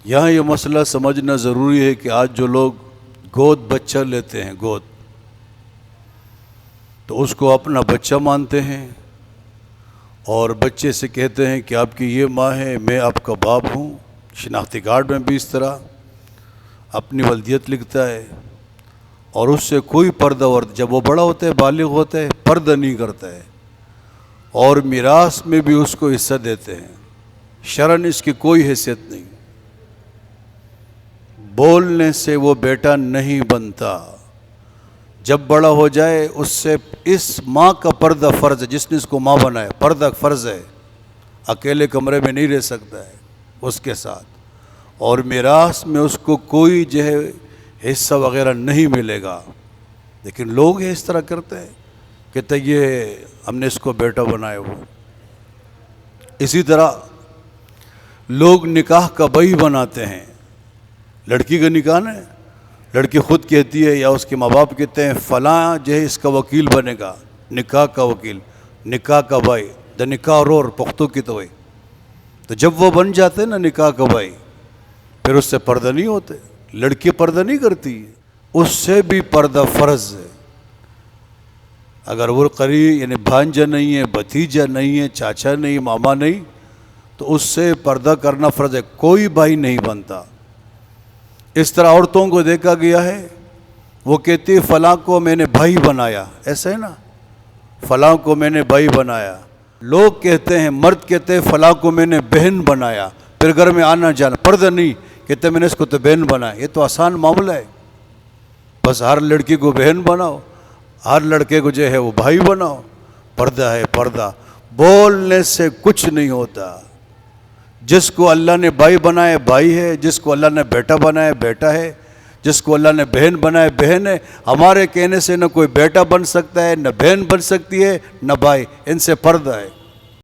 یہاں یہ مسئلہ سمجھنا ضروری ہے کہ آج جو لوگ گود بچہ لیتے ہیں، گود، تو اس کو اپنا بچہ مانتے ہیں اور بچے سے کہتے ہیں کہ آپ کی یہ ماں ہے، میں آپ کا باپ ہوں۔ شناختی کارڈ میں بھی اس طرح اپنی ولدیت لکھتا ہے، اور اس سے کوئی پردہ ورد، جب وہ بڑا ہوتا ہے، بالغ ہوتا ہے، پردہ نہیں کرتا ہے، اور میراث میں بھی اس کو حصہ دیتے ہیں۔ شرعاً اس کی کوئی حیثیت نہیں، بولنے سے وہ بیٹا نہیں بنتا۔ جب بڑا ہو جائے اس سے اس ماں کا پردہ فرض ہے، جس نے اس کو ماں بنایا، پردہ فرض ہے، اکیلے کمرے میں نہیں رہ سکتا ہے اس کے ساتھ، اور میراث میں اس کو کوئی جو ہے حصہ وغیرہ نہیں ملے گا۔ لیکن لوگ اس طرح کرتے ہیں کہ یہ ہم نے اس کو بیٹا بنایا ہوا۔ اسی طرح لوگ نکاح کا بہی بناتے ہیں۔ لڑکی کا نکاح ہے، لڑکی خود کہتی ہے یا اس کے ماں باپ کہتے ہیں فلاں جو ہے اس کا وکیل بنے گا، نکاح کا وکیل، نکاح کا بھائی، دا نکاح رور پختو کی تو جب وہ بن جاتے ہیں نا نکاح کا بھائی، پھر اس سے پردہ نہیں ہوتے۔ لڑکی پردہ نہیں کرتی، اس سے بھی پردہ فرض ہے۔ اگر وہ قریب یعنی بھانجا نہیں ہے، بھتیجا نہیں ہے، چاچا نہیں، ماما نہیں، تو اس سے پردہ کرنا فرض ہے، کوئی بھائی نہیں بنتا۔ اس طرح عورتوں کو دیکھا گیا ہے، وہ کہتی ہے فلاں کو میں نے بھائی بنایا، ایسا ہے نا، فلاں کو میں نے بھائی بنایا۔ لوگ کہتے ہیں، مرد کہتے ہیں فلاں کو میں نے بہن بنایا، پھر گھر میں آنا جانا، پردہ نہیں، کہتے میں نے اس کو تو بہن بنایا۔ یہ تو آسان معاملہ ہے، بس ہر لڑکی کو بہن بناؤ، ہر لڑکے کو جو ہے وہ بھائی بناؤ۔ پردہ ہے پردہ، بولنے سے کچھ نہیں ہوتا۔ جس کو اللہ نے بھائی بنایا بھائی ہے، جس کو اللہ نے بیٹا بنایا بیٹا ہے، جس کو اللہ نے بہن بنایا بہن ہے۔ ہمارے کہنے سے نہ کوئی بیٹا بن سکتا ہے، نہ بہن بن سکتی ہے، نہ بھائی، ان سے پردہ ہے۔